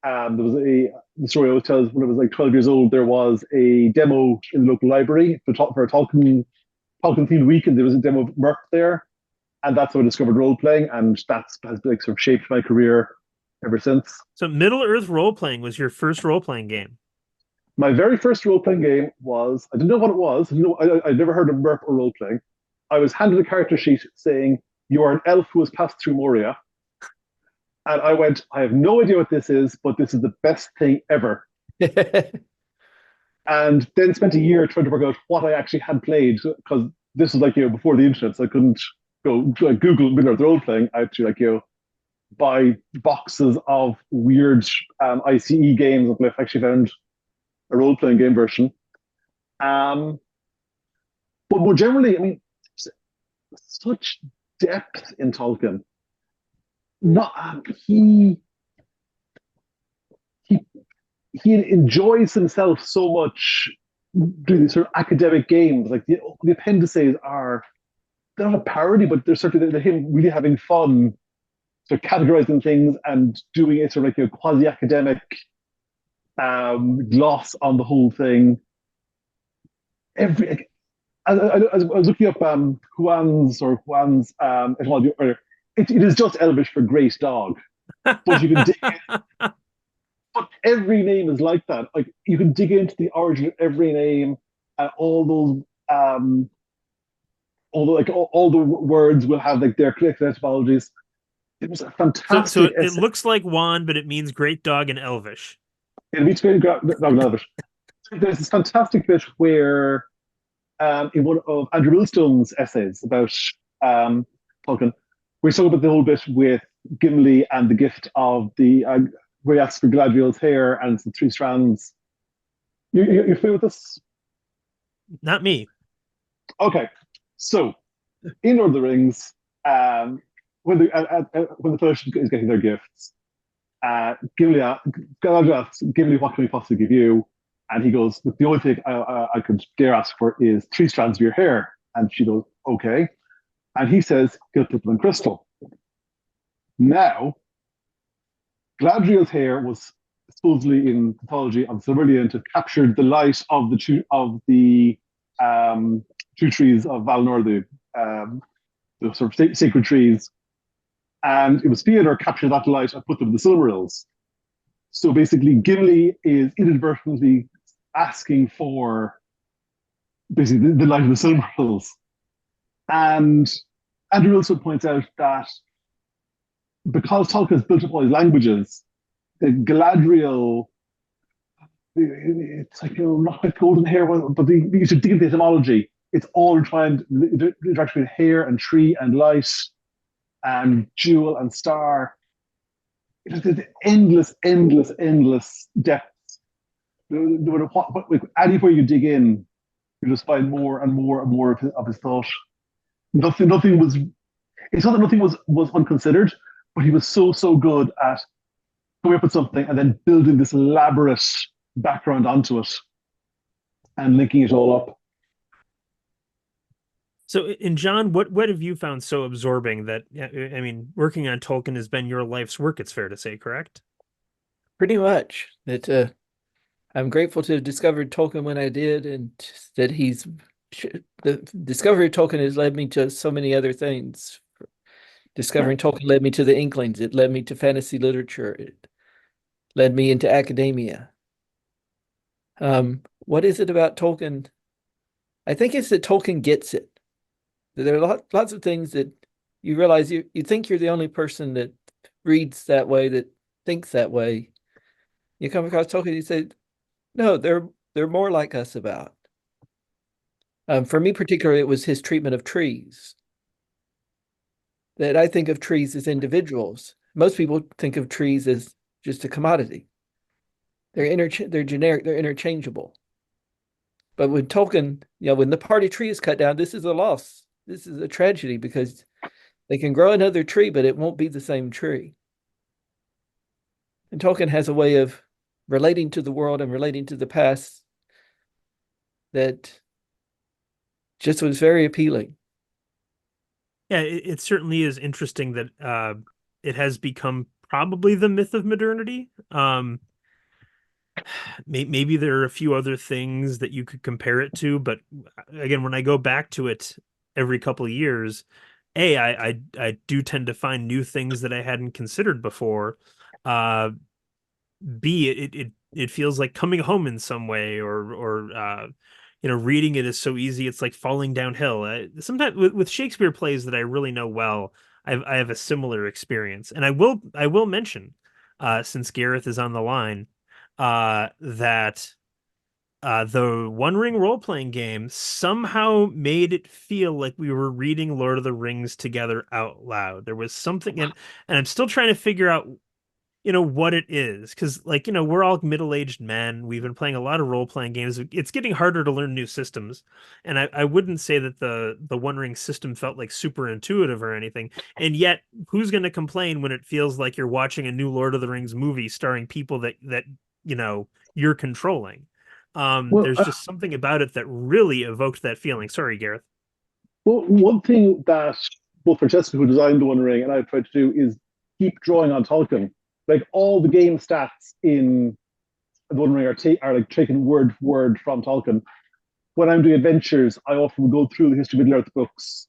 There was the story I always tell is when I was like 12 years old, there was a demo in the local library for a Tolkien themed week, and there was a demo of Merc there, and that's how I discovered role playing, and that's has like sort of shaped my career ever since. So Middle Earth role playing was your first role playing game. My very first role playing game was, I didn't know what it was. I'd never heard of Merc or role playing. I was handed a character sheet saying, "You are an elf who has passed through Moria." And I went, I have no idea what this is, but this is the best thing ever. And then spent a year trying to work out what I actually had played, because this was like, before the internet, so I couldn't go like Google Middle-earth role-playing, I had to like buy boxes of weird ICE games until I actually found a role-playing game version. Um, but more generally, I mean, such depth in Tolkien. Not he he enjoys himself so much doing these sort of academic games. Like the appendices are, they're not a parody, but they're certainly they're him really having fun, sort of categorizing things and doing it sort of like a quasi-academic gloss on the whole thing. Every I was looking up Juan's etymology earlier. It is just Elvish for great dog, but you can dig but every name is like that. Like you can dig into the origin of every name, and all the words will have like their correct etymologies. It was a So fantastic it essay. looks like Juan, but it means great dog in Elvish. It meets great dog in Elvish. There's this fantastic bit where in one of Andrew Millstone's essays about Tolkien, we talk about the whole bit with Gimli and the gift of the where he asks for Galadriel's hair and the three strands. You're familiar with this? Not me. Okay, so in Lord of the Rings, when the Fellowship is getting their gifts, Galadriel asks Gimli, "What can we possibly give you?" And he goes, "The only thing I could dare ask for is 3 strands of your hair." And she goes, "Okay." And he says, "He'll put them in crystal." Now, Galadriel's hair was supposedly in mythology of Silmarillion to capture the light of the two trees of Valinor, the sort of sacred trees, and it was Theodore captured that light and put them in the Silmarils. So basically, Gimli is inadvertently asking for basically the light of the Silmarils, and Andrew Wilson points out that because Tolkien has built up all these languages, the Galadriel, it's like, not like golden hair, but you should dig into the etymology. It's all trying to interact with hair and tree and light and jewel and star. It's endless, endless, endless depths. Anywhere you dig in, you just find more and more and more of his thought. Nothing was. It's not that nothing was unconsidered, but he was so good at coming up with something and then building this elaborate background onto it and linking it all up. So, in John, what have you found so absorbing that, I mean, working on Tolkien has been your life's work, it's fair to say, correct? Pretty much. That I'm grateful to have discovered Tolkien when I did, and that the discovery of Tolkien has led me to so many other things. Discovering Tolkien led me to the Inklings. It led me to fantasy literature. It led me into academia. What is it about Tolkien? I think it's that Tolkien gets it. There are lots of things that you realize you think you're the only person that reads that way, that thinks that way. You come across Tolkien, you say, no, they're more like us about. For me particularly, it was his treatment of trees. That I think of trees as individuals. Most people think of trees as just a commodity. They're generic, they're interchangeable. But when Tolkien, when the party tree is cut down, this is a loss. This is a tragedy because they can grow another tree, but it won't be the same tree. And Tolkien has a way of relating to the world and relating to the past that just was very appealing. Yeah, it certainly is interesting that it has become probably the myth of modernity. Maybe there are a few other things that you could compare it to, but again, when I go back to it every couple of years, I do tend to find new things that I hadn't considered before. B, it feels like coming home in some way, or reading it is so easy. It's like falling downhill. Sometimes with Shakespeare plays that I really know well, I have a similar experience, and I will mention, since Gareth is on the line, that the One Ring role-playing game somehow made it feel like we were reading Lord of the Rings together out loud. There was something and I'm still trying to figure out, what it is. Because, like, we're all middle-aged men. We've been playing a lot of role-playing games. It's getting harder to learn new systems. And I wouldn't say that the One Ring system felt like super intuitive or anything. And yet, who's going to complain when it feels like you're watching a new Lord of the Rings movie starring people that you're controlling? Well, There's just something about it that really evoked that feeling. Sorry, Gareth. well, one thing that both Francesca, who designed the One Ring, and I've tried to do is keep drawing on Tolkien. Like all the game stats in the One Ring are like taken word for word from Tolkien. When I'm doing adventures, I often go through the History of Middle Earth books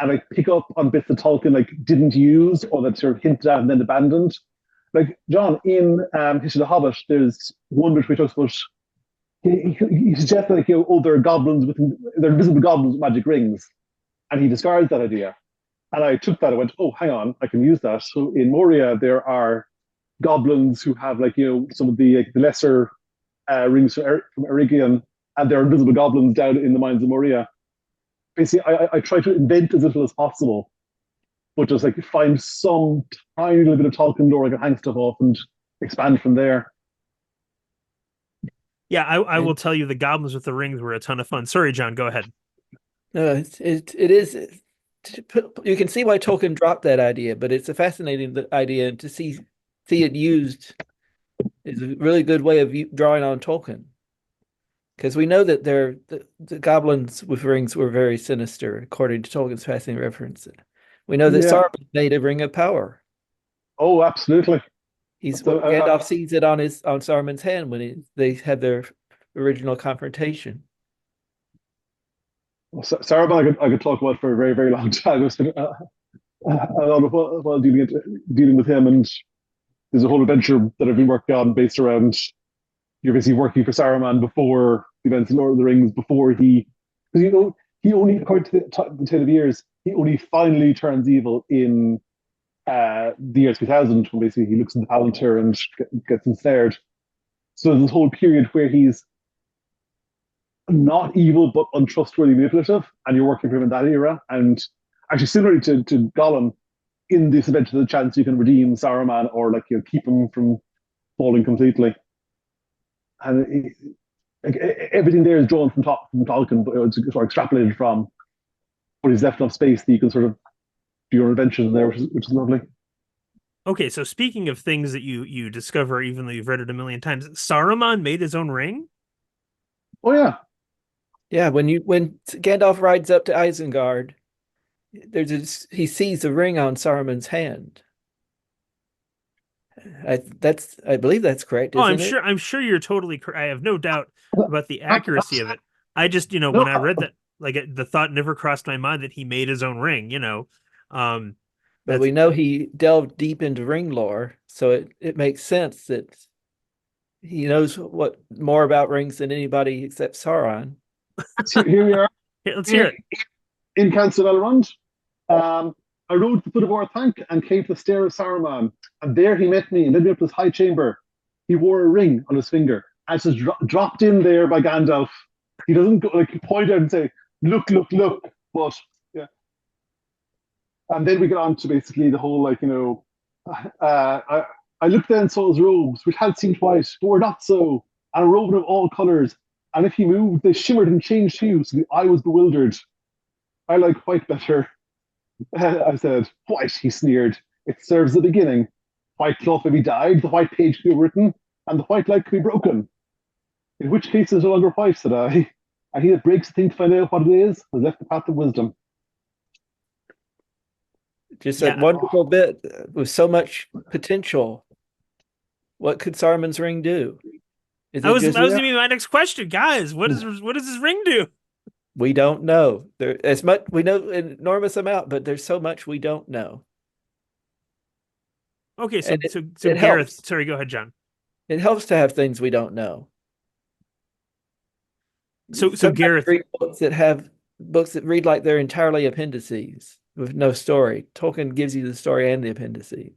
and I pick up on bits that Tolkien like didn't use or that sort of hinted at and then abandoned. Like John in History of the Hobbit, there's one bit where he talks about he suggests that there are goblins they're invisible goblins with magic rings, and he discards that idea. And I took that and went, oh, hang on, I can use that. So in Moria, there are goblins who have some of the lesser rings from Erigion, and there are invisible goblins down in the mines of Moria. Basically, I try to invent as little as possible, but just like find some tiny little bit of Tolkien lore I can hang stuff off and expand from there. Yeah, I will tell you the goblins with the rings were a ton of fun. Sorry, John, go ahead. No, it is. You can see why Tolkien dropped that idea, but it's a fascinating idea, and to see it used is a really good way of drawing on Tolkien. Because we know that the goblins with rings were very sinister, according to Tolkien's fascinating reference. We know that Saruman made a ring of power. Oh, absolutely. Gandalf sees it on Saruman's hand when they had their original confrontation. Saruman, I could talk about for a very, very long time. It's been a lot of while dealing with him, and there's a whole adventure that I've been working on based around you're basically working for Saruman before the events of Lord of the Rings, before he only, according to the Tale of Years, he only finally turns evil in the year 2000, when basically he looks in the Palantir and gets ensnared. So there's this whole period where he's not evil but untrustworthy, manipulative, and you're working for him in that era. And actually, similarly to Gollum, in this event, there's a chance you can redeem Saruman or keep him from falling completely. And everything there is drawn from Tolkien, but it's sort of extrapolated from. But he's left enough space that you can sort of do your adventures in there, which is lovely. Okay, so speaking of things that you discover even though you've read it a million times, Saruman made his own ring? Oh yeah. Yeah, when Gandalf rides up to Isengard, he sees a ring on Saruman's hand. I believe that's correct. I'm sure you're totally correct. I have no doubt about the accuracy of it. I just, when I read that, the thought never crossed my mind that he made his own ring, But we know he delved deep into ring lore, so it makes sense that he knows more about rings than anybody except Sauron. Here we are. Let's hear it. In Council Elrond. I rode to the foot of Orthanc and came to the stair of Saruman, and there he met me and led me up to his high chamber. He wore a ring on his finger, and it's just dropped in there by Gandalf. He doesn't go, point out and say, "Look, look, look." But yeah, and then we get on to basically the whole I looked then and saw his robes, which had seemed white, but were not so, and a robe of all colours. And if he moved, they shimmered and changed hue, so the eye was bewildered. I like white better. I said, white, he sneered. It serves the beginning. White cloth may be dyed, the white page could be written, and the white light could be broken. In which case it is no longer white, said I. And he that breaks the thing to find out what it is has left the path of wisdom. Just a wonderful bit with so much potential. What could Saruman's ring do? That was going to be my next question, guys. What does his ring do? We don't know. We know an enormous amount, but there's so much we don't know. Okay, so Gareth, helps. Sorry, go ahead, John. It helps to have things we don't know. So Gareth, read books that read like they're entirely appendices with no story. Tolkien gives you the story and the appendices.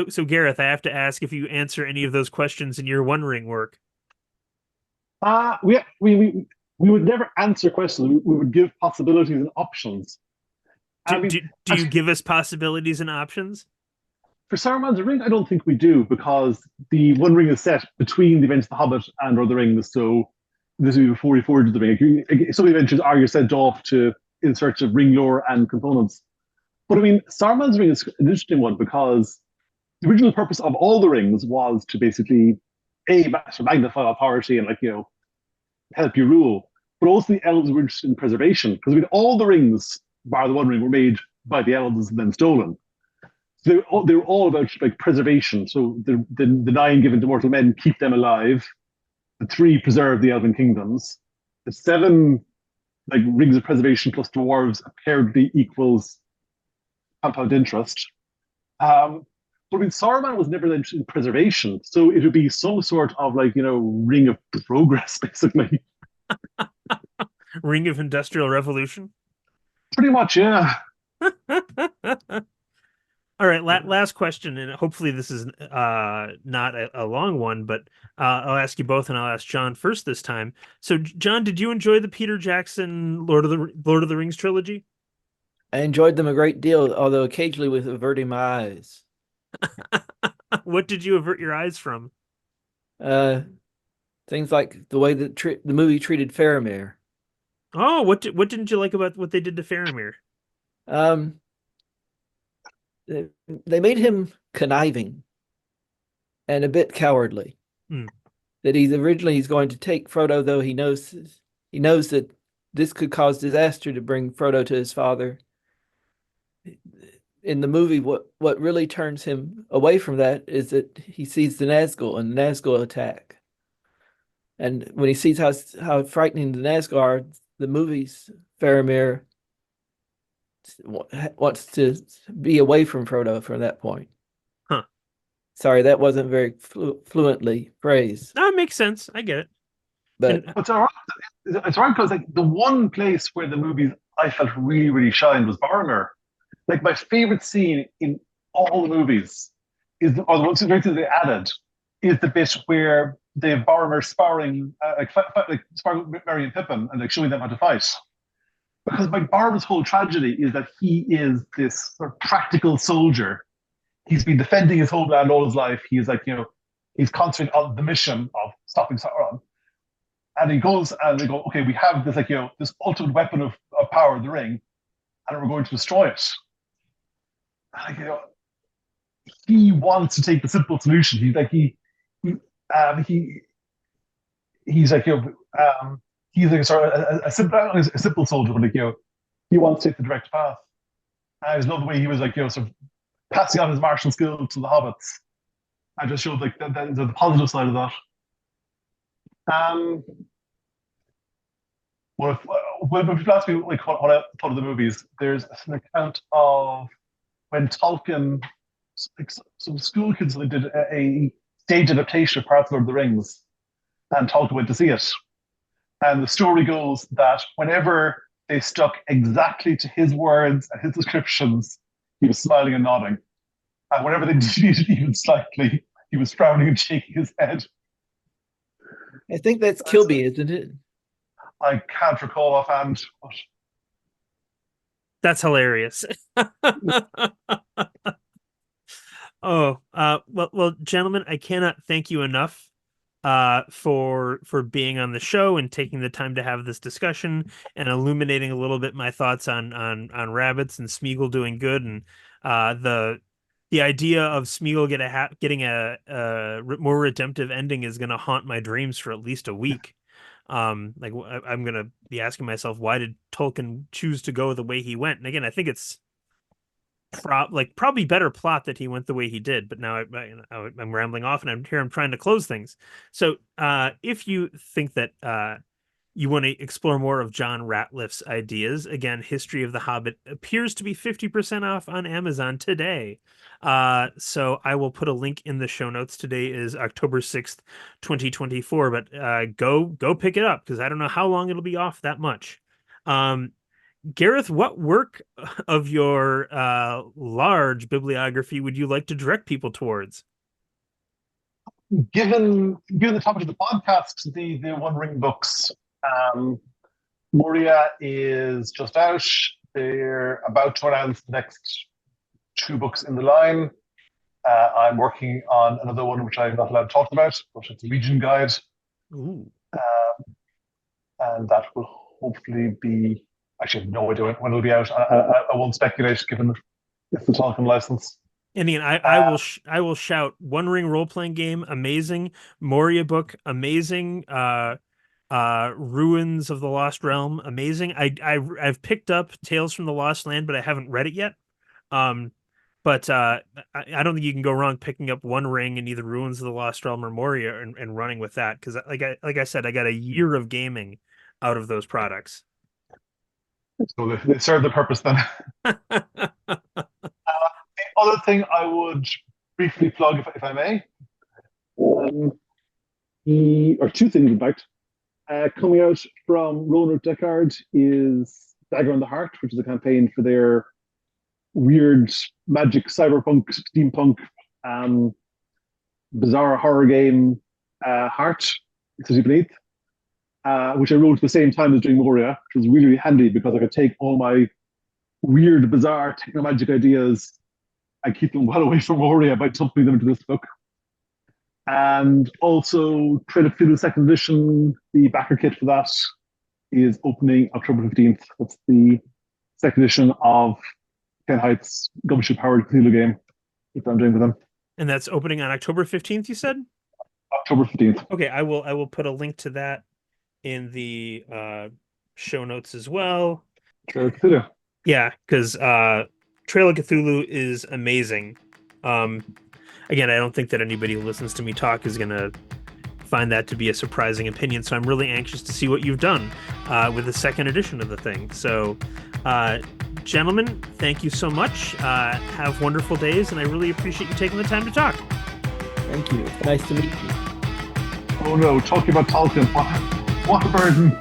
So Gareth, I have to ask if you answer any of those questions in your One Ring work. We would never answer questions. We would give possibilities and options. Do, I mean, do, do you give us possibilities and options? for Saruman's ring, I don't think we do because the One Ring is set between the events of the Hobbit and Lord of the Rings. So this would be before he forged the ring. Some of the adventures are sent off to in search of ring lore and components. But I mean, Saruman's ring is an interesting one because the original purpose of all the rings was to basically to magnify authority and help you rule. But also the elves were interested in preservation because I mean all the rings, bar the One Ring, were made by the elves and then stolen. So they were all about like preservation. So the nine given to mortal men keep them alive. The three preserve the elven kingdoms. The seven like rings of preservation plus dwarves apparently equals compound interest. But I mean, Saruman was never interested in preservation, so it would be some sort of ring of progress, basically. Ring of Industrial Revolution? Pretty much, yeah. All right, last question, and hopefully this is not a long one, but I'll ask you both, and I'll ask John first this time. So, John, did you enjoy the Peter Jackson Lord of the Rings trilogy? I enjoyed them a great deal, although occasionally with averting my eyes. What did you avert your eyes from? Things like the way that the movie treated Faramir. Oh, what didn't you like about what they did to Faramir? Um, they made him conniving and a bit cowardly. That he's going to take Frodo, though he knows that this could cause disaster to bring Frodo to his father. In the movie, what really turns him away from that is that he sees the Nazgul and the Nazgul attack. And when he sees how frightening the Nazgul are, the movie's Faramir wants to be away from Frodo from that point. Huh. Sorry, that wasn't very fluently phrased. No, it makes sense. I get it. But it's all right. It's all right because like the one place where the movies I felt really, really shined was Boromir. Like my favorite scene in all the movies or the one scene they added, is the bit where they have Boromir sparring, sparring with Merry and Pippin, and like showing them how to fight. Because like Boromir's whole tragedy is that he is this sort of practical soldier. He's been defending his homeland all his life. He's he's concentrating on the mission of stopping Sauron. And he goes and they go, okay, we have this this ultimate weapon of power, the ring, and we're going to destroy it. And, he wants to take the simple solution. He's like he's like he's like a simple soldier, but he wants to take the direct path. I just love the way he was sort of passing on his martial skills to the hobbits. I just showed the positive side of that. Well, if you ask me what I thought of the movies, there's an account of when Tolkien, some school kids, they did a stage adaptation of parts of Lord of the Rings, and Tolkien went to see it. And the story goes that whenever they stuck exactly to his words and his descriptions, he was smiling and nodding. And whenever they deviated even slightly, he was frowning and shaking his head. I think that's Kilby, isn't it? I can't recall offhand. But... That's hilarious. Well, gentlemen, I cannot thank you enough for being on the show and taking the time to have this discussion and illuminating a little bit my thoughts on rabbits and Smeagol doing good, and the idea of Smeagol getting a more redemptive ending is going to haunt my dreams for at least a week. I'm going to be asking myself, why did Tolkien choose to go the way he went? And again, I think it's probably better plot that he went the way he did, but now I'm rambling off and I'm trying to close things. So if you think that you want to explore more of John Rateliff's ideas, again, History of the Hobbit appears to be 50% off on Amazon today. So I will put a link in the show notes. Today is October 6th, 2024, but go pick it up because I don't know how long it'll be off that much. Gareth, what work of your large bibliography would you like to direct people towards? Given the topic of the podcast, the One Ring books, Moria is just out. They're about to announce the next two books in the line. I'm working on another one which I'm not allowed to talk about, but it's a region guide. Ooh. And that will hopefully be. Actually, I have no idea when it'll be out. I won't speculate, given it's the Tolkien license. Indian, I will shout One Ring role playing game, amazing. Moria book, amazing. Ruins of the Lost Realm, amazing. I've picked up Tales from the Lost Land, but I haven't read it yet. But I don't think you can go wrong picking up One Ring in either Ruins of the Lost Realm or Moria and running with that, because like I said, I got a year of gaming out of those products. So they serve the purpose then. The other thing I would briefly plug, if I may, or two things in fact. Coming out from Roanoke Deckard is Dagger on the Heart, which is a campaign for their weird magic cyberpunk steampunk bizarre horror game Heart, City Beneath, which I wrote at the same time as doing Moria, which was really, really handy because I could take all my weird, bizarre technomagic ideas and keep them well away from Moria by dumping them into this book. And also, Trail of Cthulhu second edition, the backer kit for that is opening October 15th. That's the second edition of Ken Hite's Gumshoe powered Cthulhu game that I'm doing with them. And that's opening on October 15th, you said? October 15th. Okay, I will put a link to that in the show notes as well. Trail of Cthulhu. Yeah, because Trail of Cthulhu is amazing. Again, I don't think that anybody who listens to me talk is going to find that to be a surprising opinion, so I'm really anxious to see what you've done with the second edition of the thing. So, gentlemen, thank you so much. Have wonderful days, and I really appreciate you taking the time to talk. Thank you. Nice to meet you. Oh no, talking about Tolkien. What a burden.